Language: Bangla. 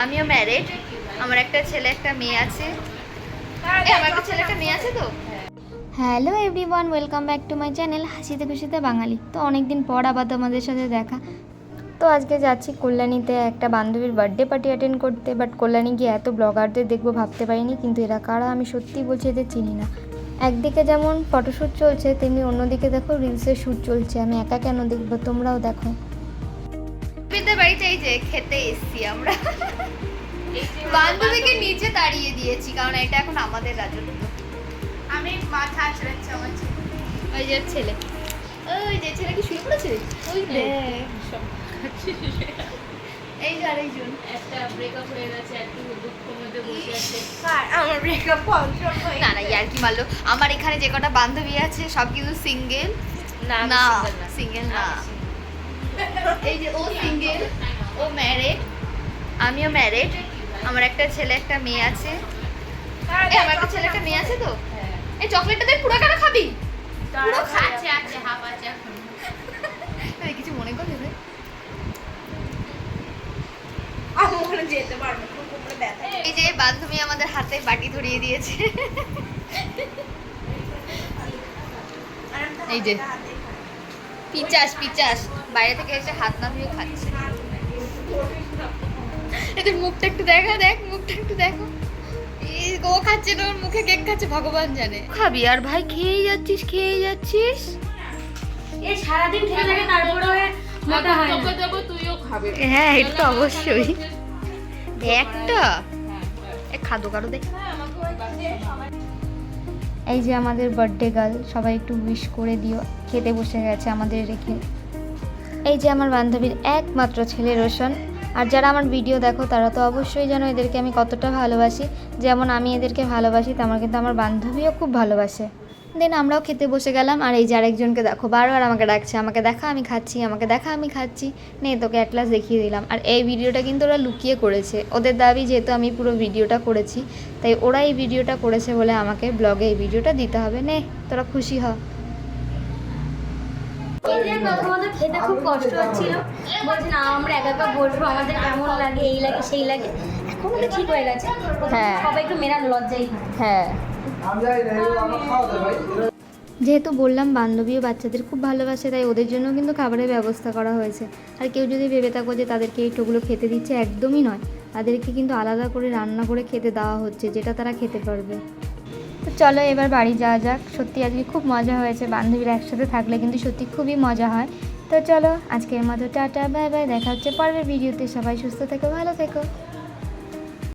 আমিও ম্যারিড, আমার একটা ছেলে একটা মেয়ে আছে। আমার একটা ছেলে একটা মেয়ে আছে তো। Hello everyone, welcome back to my channel হাসিতে খুশিতে বাঙালি। তো অনেক দিন পর আবার তোমাদের সাথে দেখা। তো আজকে যাচ্ছি কল্যাণীতে একটা বান্ধবীর বার্থডে পার্টি অ্যাটেন্ড করতে। বাট কল্যাণী গিয়ে এত ব্লগারদের দেখবো ভাবতে পারিনি, কিন্তু এরা কারা আমি সত্যিই বলছি এদের চিনি না। একদিকে যেমন ফটোশ্যুট চলছে, তেমনি অন্যদিকে দেখো রিলসের শ্যুট চলছে। আমি একা কেন দেখবো, তোমরাও দেখো। বিদ্যার বাড়িতে এই যে খেতে এসছি আমরা। বান্ধবীকে নিচে তাড়িয়ে দিয়েছি কারণ এটা এখন আমাদের রাজত্ব। আমি মাথা আছড়াচ্ছি আমার ছেলে। ওই যে ছেলে, ওই যে ছেলে কি শুরু করেছে, ওই এই যে আরেকজন একটা ব্রেকআপ হয়ে গেছে, একটু দুঃখের মধ্যে বসে আছে। আমার ব্রেকআপ না না ইয়ার কি মারলো। আমার এখানে যে কটা বান্ধবী আছে সব কিন্তু সিঙ্গেল। না সিঙ্গেল না, এই যে ও সিঙ্গেল, ও ম্যারিড, আমিও ম্যারিড, আমার একটা ছেলে একটা মেয়ে আছে। আমার একটা ছেলে একটা মেয়ে আছে তো। এই চকলেটটা তুই পুরো কেন খাবি? পুরো খাচ্ছে আছে হাফ আছে এখন। তুই কিছু মনে করলি রে? আমি ওখানে যেতে পারবো না, কোমরে ব্যথা। এই যে বান্ধবী আমাদের হাতে বাটি ধরিয়ে দিয়েছে। এই যে পিচাস পিচাস বাইরে থেকে এসে হাত না ধুয়ে খাচ্ছে। এদের মুখটা একটু দেখা, দেখ মুখটা একটু দেখো। ও খাচ্ছে না, ওর মুখে কেক খাচ্ছে ভগবান জানে। খাবি আর ভাই খেয়েই যাচ্ছিস খেয়েই যাচ্ছিস। এই সারাদিন খেতে থাকে তারপরে মোটা হয় না। তোকে দেবো, তুইও খাবে। হ্যাঁ এটা তো অবশ্যই। একটা খাদো কারো দেখ। এই যে আমাদের বার্থডে গার্ল, সবাই একটু উইশ করে দিও। খেতে বসে গেছে আমাদের রেখে। এই যে আমার বান্ধবীর একমাত্র ছেলে রোশন। আর যারা আমার ভিডিও দেখো তারা তো অবশ্যই জানো এদেরকে আমি কতটা ভালোবাসি। যেমন আমি এদেরকে ভালোবাসি, তেমন কিন্তু আমার বান্ধবীও খুব ভালোবাসে। দেন আমরাও খেতে বসে গেলাম। আর এই যে আরেকজনকে দেখো বারবার আমাকে ডাকছে, আমাকে দেখা আমি খাচ্ছি, আমাকে দেখা আমি খাচ্ছি। নে তোকে অ্যাটলাস দেখিয়ে দিলাম। আর এই ভিডিওটা কিন্তু ওরা লুকিয়ে করেছে। ওদের দাবি যেহেতু আমি পুরো ভিডিওটা করেছি, তাই ওরা এই ভিডিওটা করেছে বলে আমাকে ব্লগে এই ভিডিওটা দিতে হবে। নে তোরা খুশি হ। প্রথমত খেতে খুব কষ্ট হচ্ছিল, বলছি না আমরা একা একা বসবো, আমাদের কেমন লাগে, এই লাগে সেই লাগে। এখন তো ঠিক হয়ে গেছে, হ্যাঁ। সবাই একটু মেরার লজ্জাই হয়। হ্যাঁ যেহেতু বললাম বান্ধবীও বাচ্চাদের খুব ভালোবাসে, তাই ওদের জন্য কিন্তু খাবারের ব্যবস্থা করা হয়েছে। আর কেউ যদি ভেবে থাকো যে তাদেরকে এই টোগুলো খেতে দিচ্ছে, একদমই নয়। তাদেরকে কিন্তু আলাদা করে রান্না করে খেতে দেওয়া হচ্ছে, যেটা তারা খেতে পারবে। তো চলো এবার বাড়ি যাওয়া যাক। সত্যি আজকে খুব মজা হয়েছে, বান্ধবীরা একসাথে থাকলে কিন্তু সত্যি খুবই মজা হয়। তো চলো আজকের মতো টাটা বাই বাই, দেখা হচ্ছে পরের ভিডিওতে। সবাই সুস্থ থেকো, ভালো থেকো।